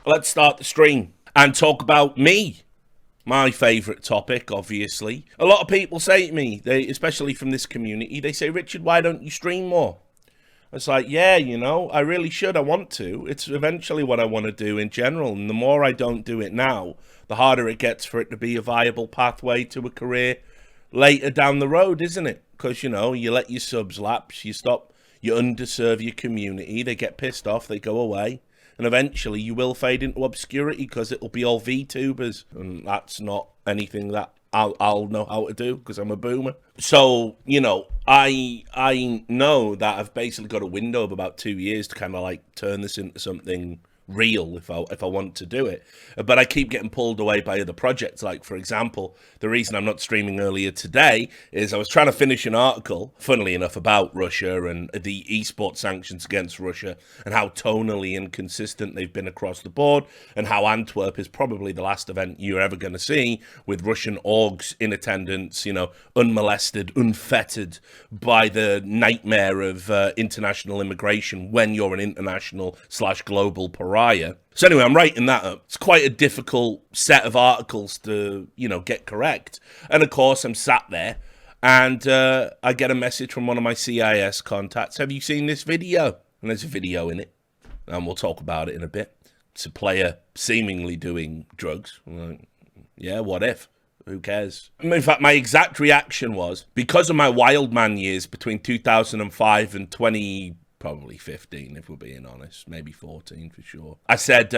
let's start the stream and talk about me. My favourite topic, obviously. A lot of people say to me, especially from this community, they say, Richard, why don't you stream more? It's like, yeah, I really should. I want to. It's eventually what I want to do in general. And the more I don't do it now, the harder it gets for it to be a viable pathway to a career later down the road, isn't it? Because, you let your subs lapse, you underserve your community, they get pissed off, they go away. And eventually you will fade into obscurity because it'll be all VTubers. And that's not anything that I'll know how to do because I'm a boomer. So, I know that I've basically got a window of about 2 years to kind of like turn this into something real if I want to do it. But I keep getting pulled away by other projects. Like, for example, the reason I'm not streaming earlier today is I was trying to finish an article, funnily enough, about Russia and the esports sanctions against Russia and how tonally inconsistent they've been across the board and how Antwerp is probably the last event you're ever going to see with Russian orgs in attendance, unmolested, unfettered by the nightmare of international immigration when you're an international/global pariah. So anyway, I'm writing that up. It's quite a difficult set of articles to, get correct. And of course, I'm sat there and I get a message from one of my CIS contacts. Have you seen this video? And there's a video in it. And we'll talk about it in a bit. It's a player seemingly doing drugs. I'm like, yeah, what if? Who cares? In fact, my exact reaction was, because of my wild man years between 2005 and probably 15, if we're being honest. Maybe 14 for sure. I said,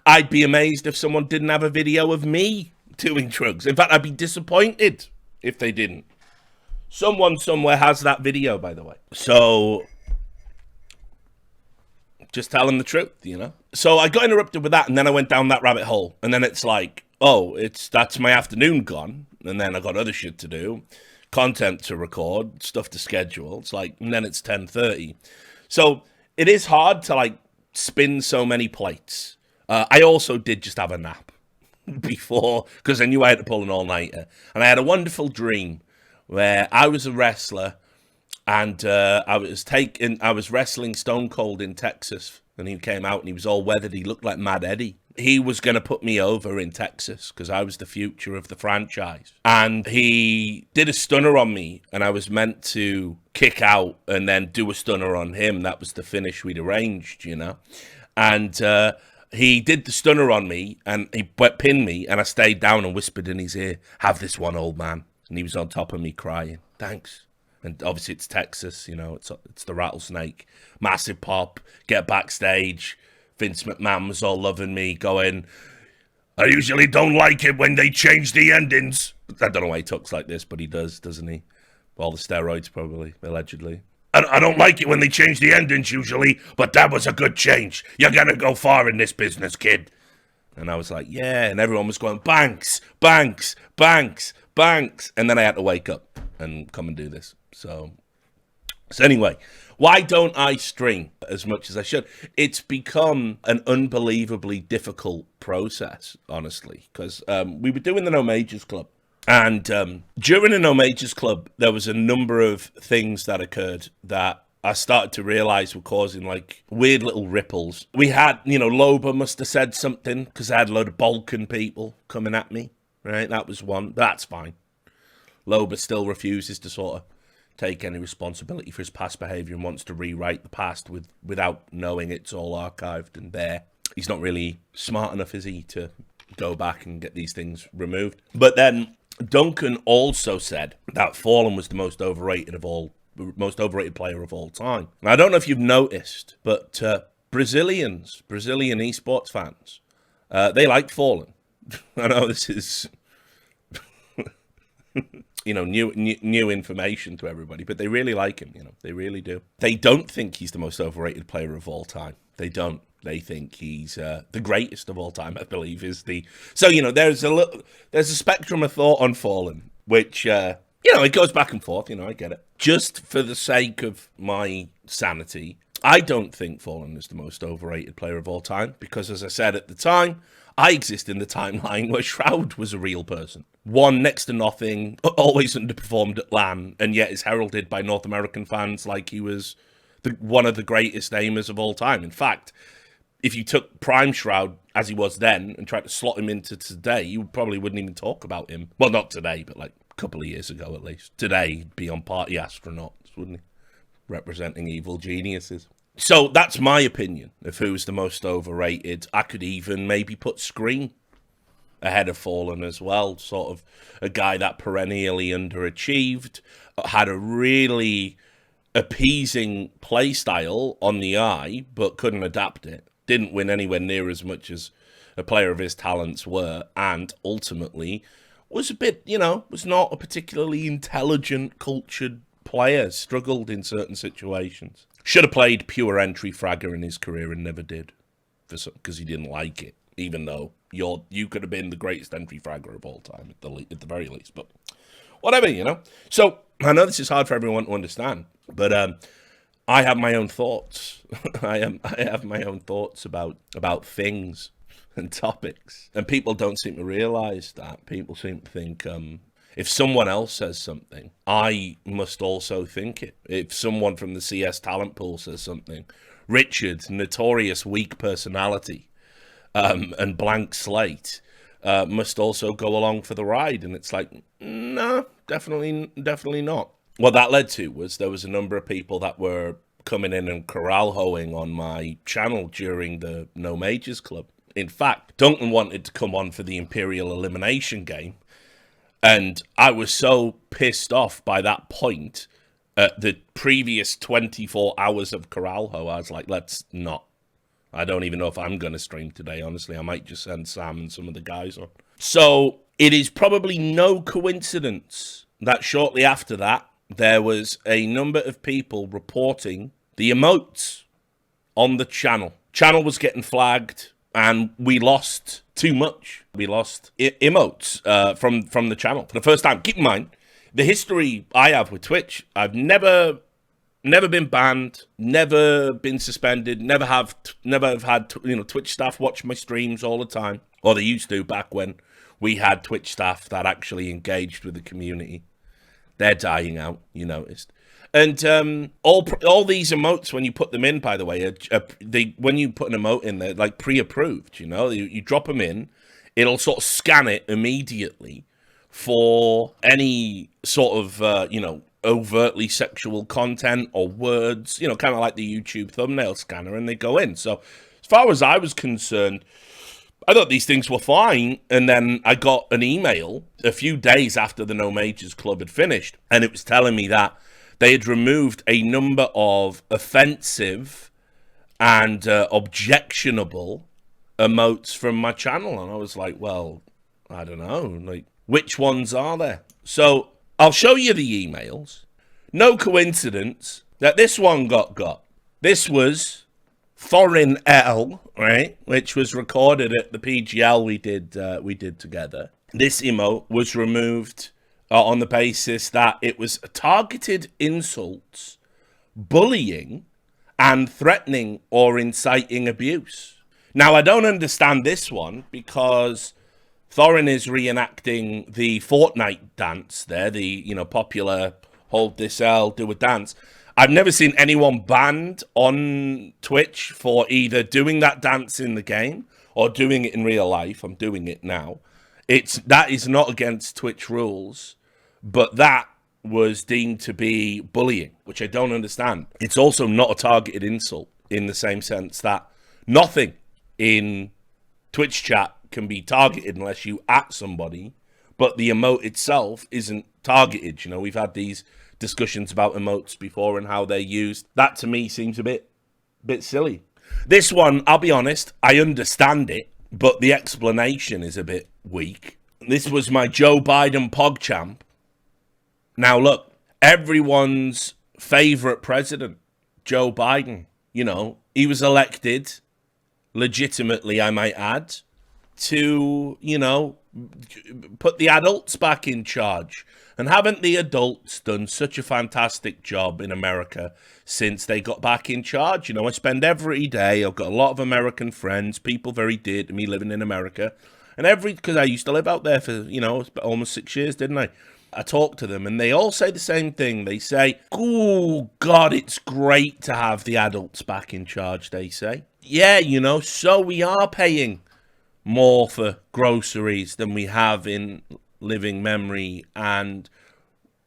I'd be amazed if someone didn't have a video of me doing drugs. In fact, I'd be disappointed if they didn't. Someone somewhere has that video, by the way. So, just telling the truth, So I got interrupted with that, and then I went down that rabbit hole. And then it's like, that's my afternoon gone. And then I got other shit to do. Content to record, stuff to schedule. It's like, and then it's 10:30. So it is hard to spin so many plates. I also did just have a nap before because I knew I had to pull an all-nighter. And I had a wonderful dream where I was a wrestler and I was wrestling Stone Cold in Texas. And he came out and he was all weathered. He looked like Mad Eddie. He was going to put me over in Texas because I was the future of the franchise. And he did a stunner on me, and I was meant to kick out and then do a stunner on him. That was the finish we'd arranged, And he did the stunner on me, and he pinned me, and I stayed down and whispered in his ear, "Have this one, old man." And he was on top of me crying, "Thanks." And obviously it's Texas, it's the rattlesnake. Massive pop, get backstage. Vince McMahon was all loving me, going, "I usually don't like it when they change the endings." I don't know why he talks like this, but he does, doesn't he? All the steroids, probably, allegedly. I don't like it when they change the endings usually, but that was a good change. You're going to go far in this business, kid. And I was like, yeah. And everyone was going, Banks, Banks, Banks, Banks. And then I had to wake up and come and do this. So anyway, why don't I stream as much as I should? It's become an unbelievably difficult process, honestly, because we were doing the No Majors Club. And during the No Majors Club, there was a number of things that occurred that I started to realize were causing weird little ripples. We had, Loba must have said something because I had a load of Balkan people coming at me, right? That was one. That's fine. Loba still refuses to sort of take any responsibility for his past behavior and wants to rewrite the past without knowing it's all archived and there. He's not really smart enough, is he, to go back and get these things removed. But then Duncan also said that Fallen was the most overrated player of all time. Now, I don't know if you've noticed, but Brazilian esports fans, they like Fallen. I know this is new information to everybody, but they really like him, they really do. They don't think he's the most overrated player of all time. They don't. They think he's the greatest of all time, I believe, is the... So, there's a spectrum of thought on Fallen, which, it goes back and forth, I get it. Just for the sake of my sanity, I don't think Fallen is the most overrated player of all time, because, as I said at the time, I exist in the timeline where Shroud was a real person. Won next to nothing, always underperformed at LAN, and yet is heralded by North American fans like he was one of the greatest aimers of all time. In fact, if you took Prime Shroud as he was then and tried to slot him into today, you probably wouldn't even talk about him. Well, not today, but like a couple of years ago at least. Today, he'd be on Party Astronauts, wouldn't he? Representing evil geniuses. So that's my opinion of who's the most overrated. I could even maybe put Scream ahead of Fallen as well. Sort of a guy that perennially underachieved, had a really appeasing play style on the eye, but couldn't adapt it. Didn't win anywhere near as much as a player of his talents were, and ultimately was a bit, was not a particularly intelligent, cultured player. Struggled in certain situations. Should have played pure entry fragger in his career and never did, because he didn't like it, even though you could have been the greatest entry fragger of all time at the very least. But whatever, So I know this is hard for everyone to understand, but I have my own thoughts. I have my own thoughts about things and topics, and people don't seem to realize that. People seem to think if someone else says something, I must also think it. If someone from the CS talent pool says something, Richard, notorious weak personality and blank slate, must also go along for the ride. And it's like, no, definitely not. What that led to was there was a number of people that were coming in and corral-hoeing on my channel during the No Majors Club. In fact, Duncan wanted to come on for the Imperial Elimination game, and I was so pissed off by that point at the previous 24 hours of corral-ho, I was like, let's not. I don't even know if I'm going to stream today, honestly. I might just send Sam and some of the guys on. So it is probably no coincidence that shortly after that, there was a number of people reporting the emotes on the channel. Channel was getting flagged, and we lost too much. We lost emotes from the channel for the first time. Keep in mind, the history I have with Twitch, I've never been banned, never been suspended, never have had Twitch staff watch my streams all the time, or they used to back when we had Twitch staff that actually engaged with the community. They're dying out, you noticed. And all these emotes, when you put them in, by the way, when you put an emote in, they're like pre-approved, You drop them in, it'll sort of scan it immediately for any sort of, overtly sexual content or words, kind of like the YouTube thumbnail scanner, and they go in. So as far as I was concerned, I thought these things were fine, and then I got an email a few days after the No Majors Club had finished, and it was telling me that they had removed a number of offensive and objectionable emotes from my channel, and I was like, well, I don't know, like, which ones are there? So I'll show you the emails. No coincidence that this one got. This was ThorinL, right, which was recorded at the PGL we did together. This emote was removed on the basis that it was targeted insults, bullying, and threatening or inciting abuse. Now, I don't understand this one because Thorin is reenacting the Fortnite dance there, the popular hold this L, do a dance. I've never seen anyone banned on Twitch for either doing that dance in the game or doing it in real life. I'm doing it now. That is not against Twitch rules, but that was deemed to be bullying, which I don't understand. It's also not a targeted insult in the same sense that nothing in Twitch chat can be targeted unless you at somebody, but the emote itself isn't targeted. We've had these discussions about emotes before and how they're used. That to me seems a bit silly. This one, I'll be honest, I understand it, but the explanation is a bit weak. This was my Joe Biden PogChamp. Now look, everyone's favorite president, Joe Biden, he was elected legitimately, I might add, to, put the adults back in charge. And haven't the adults done such a fantastic job in America since they got back in charge? I spend every day, I've got a lot of American friends, people very dear to me living in America. And because I used to live out there for, almost 6 years, didn't I? I talk to them and they all say the same thing. They say, oh, God, it's great to have the adults back in charge, they say. Yeah, so we are paying more for groceries than we have in living memory, and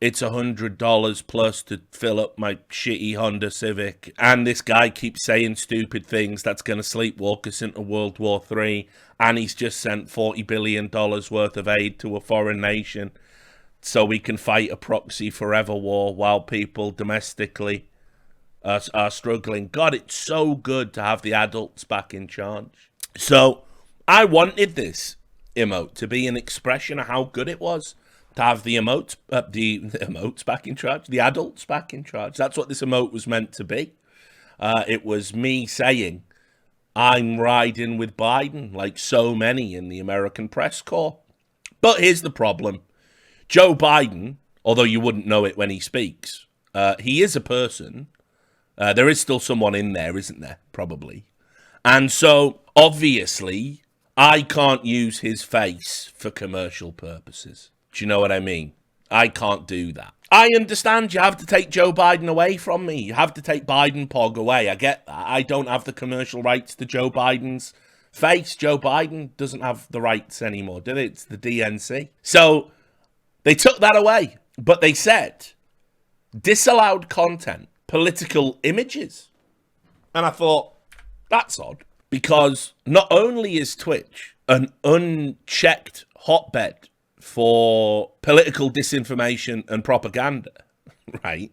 it's $100 plus to fill up my shitty Honda Civic, and this guy keeps saying stupid things that's going to sleepwalk us into World War III, and he's just sent $40 billion worth of aid to a foreign nation so we can fight a proxy forever war while people domestically are struggling. God, it's so good to have the adults back in charge. So I wanted this emote to be an expression of how good it was to have the emotes, the emotes back in charge, the adults back in charge. That's what this emote was meant to be. It was me saying, I'm riding with Biden, like so many in the American press corps. But here's the problem. Joe Biden, although you wouldn't know it when he speaks, he is a person. There is still someone in there, isn't there? Probably. And so, obviously, I can't use his face for commercial purposes. Do you know what I mean? I can't do that. I understand you have to take Joe Biden away from me. You have to take BidenPog away. I get that. I don't have the commercial rights to Joe Biden's face. Joe Biden doesn't have the rights anymore, do they? It's the DNC. So they took that away. But they said disallowed content, political images. And I thought, that's odd. Because not only is Twitch an unchecked hotbed for political disinformation and propaganda, right?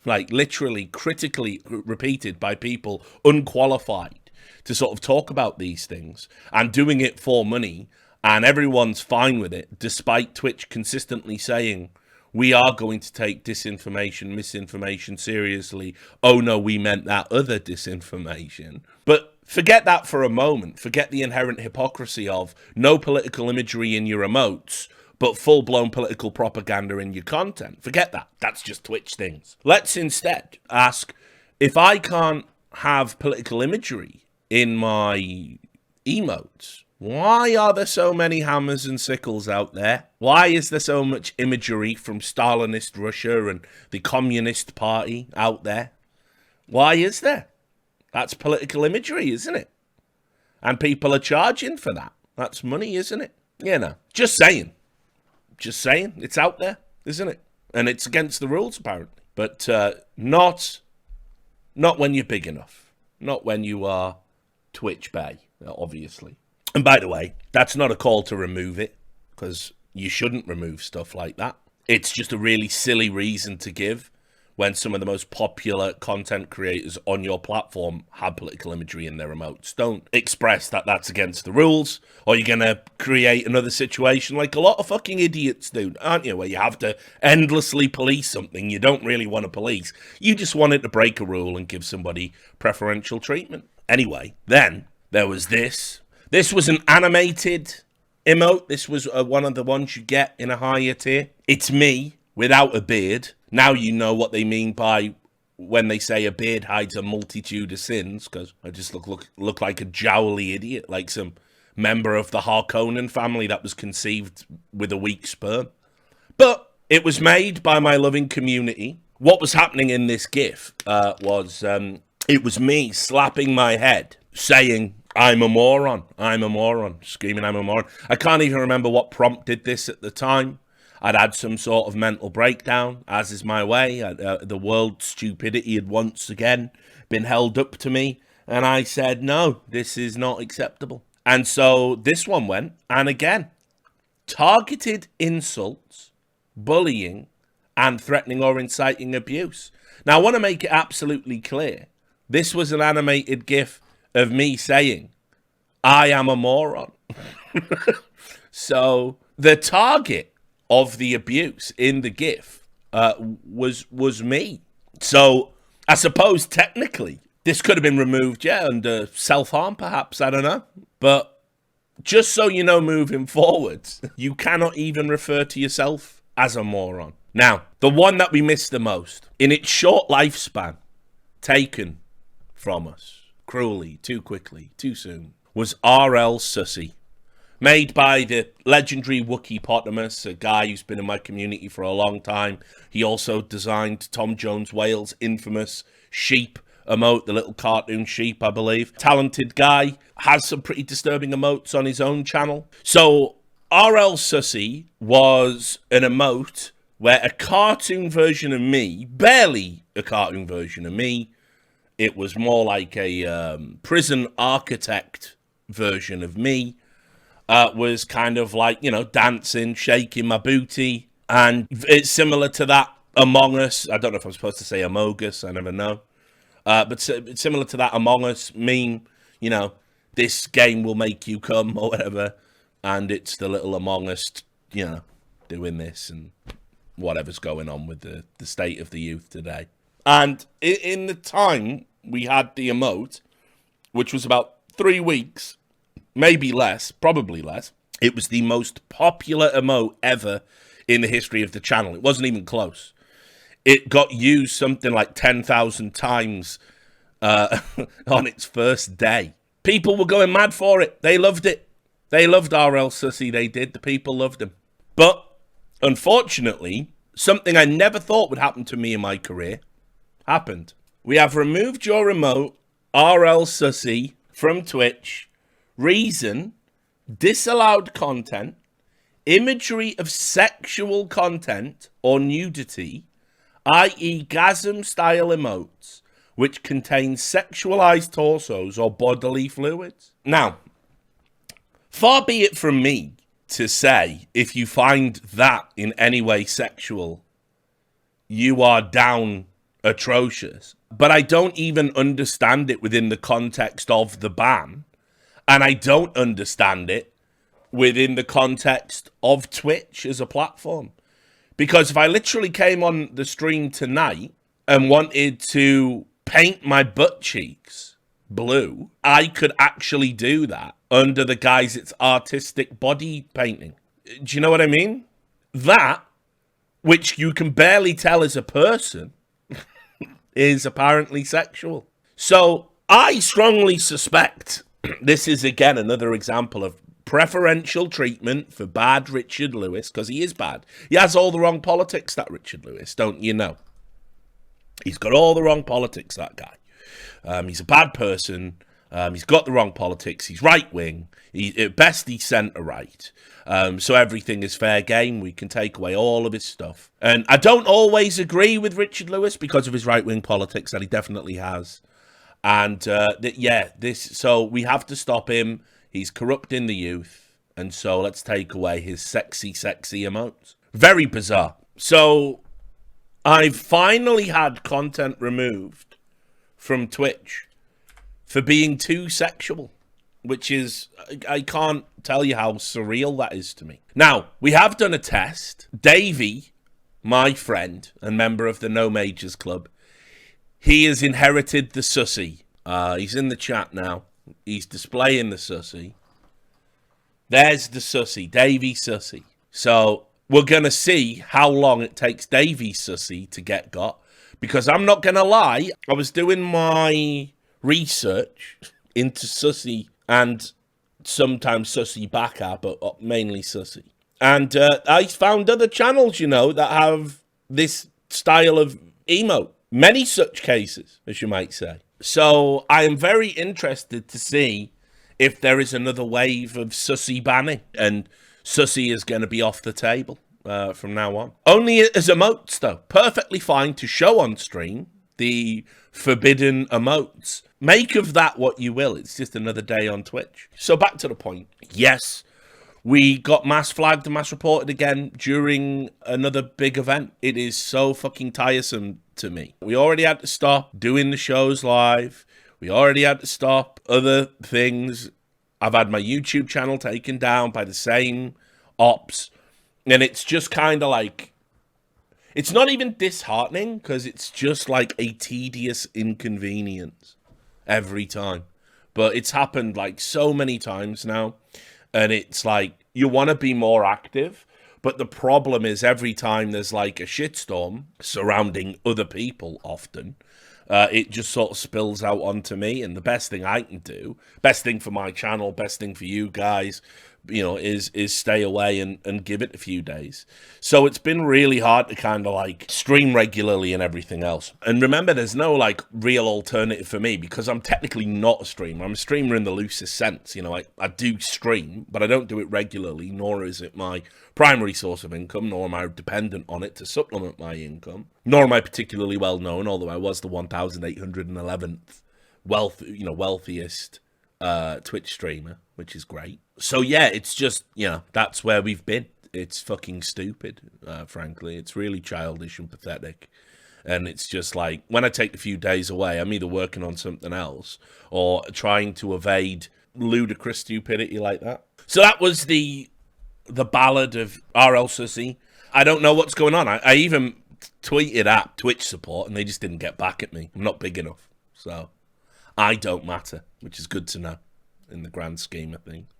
Like literally critically repeated by people unqualified to sort of talk about these things and doing it for money, and everyone's fine with it, despite Twitch consistently saying, we are going to take disinformation, misinformation seriously. Oh no, we meant that other disinformation. But forget that for a moment. Forget the inherent hypocrisy of no political imagery in your emotes, but full-blown political propaganda in your content. Forget that. That's just Twitch things. Let's instead ask, if I can't have political imagery in my emotes, why are there so many hammers and sickles out there? Why is there so much imagery from Stalinist Russia and the Communist Party out there? Why is there? That's political imagery, isn't it? And people are charging for that. That's money, isn't it? You know, just saying. Just saying. It's out there, isn't it? And it's against the rules, apparently. But not when you're big enough. Not when you are Twitch Bay, obviously. And by the way, that's not a call to remove it, because you shouldn't remove stuff like that. It's just a really silly reason to give when some of the most popular content creators on your platform have political imagery in their emotes. Don't express that that's against the rules, or you're going to create another situation like a lot of fucking idiots do, aren't you? Where you have to endlessly police something you don't really want to police. You just wanted to break a rule and give somebody preferential treatment. Anyway, then there was this. This was an animated emote. This was one of the ones you get in a higher tier. It's me without a beard. Now you know what they mean by when they say a beard hides a multitude of sins, because I just look like a jowly idiot, like some member of the Harkonnen family that was conceived with a weak sperm. But it was made by my loving community. What was happening in this GIF was it was me slapping my head, saying, I'm a moron, screaming I'm a moron. I can't even remember what prompted this at the time. I'd had some sort of mental breakdown, as is my way. The world's stupidity had once again been held up to me. And I said, no, this is not acceptable. And so this one went, and again, targeted insults, bullying, and threatening or inciting abuse. Now, I want to make it absolutely clear. This was an animated GIF of me saying, I am a moron. So the target of the abuse in the GIF was me. So I suppose technically this could have been removed, under self-harm perhaps, I don't know. But just so you know, moving forward, you cannot even refer to yourself as a moron. Now, the one that we missed the most, in its short lifespan, taken from us, cruelly, too quickly, too soon, was RL Sussy. Made by the legendary Wookiee Potamus, a guy who's been in my community for a long time. He also designed Tom Jones Wales' infamous sheep emote, the little cartoon sheep, I believe. Talented guy, has some pretty disturbing emotes on his own channel. So RL Sussy was an emote where a cartoon version of me, barely a cartoon version of me, it was more like a prison architect version of me, was kind of like, dancing, shaking my booty. And it's similar to that Among Us. I don't know if I'm supposed to say Among Us, I never know. But it's similar to that Among Us meme, this game will make you come or whatever. And it's the little Among Us, doing this and whatever's going on with the state of the youth today. And in the time we had the emote, which was about 3 weeks, maybe less, probably less, it was the most popular emote ever in the history of the channel. It wasn't even close. It got used something like 10,000 times on its first day. People were going mad for it. They loved it. They loved RL Sussy. They did. The people loved him. But unfortunately, something I never thought would happen to me in my career happened. We have removed your emote, RL Sussy, from Twitch. Reason: disallowed content, imagery of sexual content or nudity, i.e. gasm-style emotes, which contain sexualized torsos or bodily fluids. Now, far be it from me to say, if you find that in any way sexual, you are down atrocious. But I don't even understand it within the context of the ban, and I don't understand it within the context of Twitch as a platform. Because if I literally came on the stream tonight and wanted to paint my butt cheeks blue, I could actually do that under the guise it's artistic body painting. Do you know what I mean? That, which you can barely tell is a person, is apparently sexual. So I strongly suspect this is, again, another example of preferential treatment for bad Richard Lewis, because he is bad. He has all the wrong politics, that Richard Lewis, don't you know? He's got all the wrong politics, that guy. He's a bad person. He's got the wrong politics. He's right-wing. At best, he's centre-right. So everything is fair game. We can take away all of his stuff. And I don't always agree with Richard Lewis because of his right-wing politics, that he definitely has. And, so we have to stop him. He's corrupting the youth. And so let's take away his sexy emotes. Very bizarre. So I've finally had content removed from Twitch for being too sexual, which is, I can't tell you how surreal that is to me. Now, we have done a test. Davey, my friend and member of the No Majors Club, he has inherited the Sussy. He's in the chat now. He's displaying the Sussy. There's the Sussy, Davey Sussy. So we're going to see how long it takes Davey Sussy to get got. Because I'm not going to lie, I was doing my research into Sussy and sometimes Sussy Baka, but mainly Sussy. And I found other channels, that have this style of emote. Many such cases, as you might say. So I am very interested to see if there is another wave of Sussy banning. And Sussy is going to be off the table from now on. Only as emotes, though. Perfectly fine to show on stream the forbidden emotes. Make of that what you will. It's just another day on Twitch. So back to the point. Yes, we got mass flagged and mass reported again during another big event. It is so fucking tiresome to me. We already had to stop doing the shows live. We already had to stop other things. I've had my YouTube channel taken down by the same ops. And it's just kind of like, it's not even disheartening because it's just like a tedious inconvenience every time. But it's happened like so many times now. And it's like, you want to be more active. But the problem is every time there's like a shitstorm surrounding other people often, it just sort of spills out onto me. And the best thing I can do, best thing for my channel, best thing for you guys, is stay away and give it a few days. So it's been really hard to kind of like stream regularly and everything else. And remember, there's no like real alternative for me because I'm technically not a streamer. I'm a streamer in the loosest sense. I do stream, but I don't do it regularly, nor is it my primary source of income, nor am I dependent on it to supplement my income, nor am I particularly well known, although I was the 1,811th wealthiest Twitch streamer, which is great. So yeah, it's just, that's where we've been. It's fucking stupid, frankly. It's really childish and pathetic. And it's just like, when I take a few days away, I'm either working on something else or trying to evade ludicrous stupidity like that. So that was the ballad of RL Sussy. I don't know what's going on. I even tweeted at Twitch support and they just didn't get back at me. I'm not big enough. So I don't matter, which is good to know in the grand scheme of things.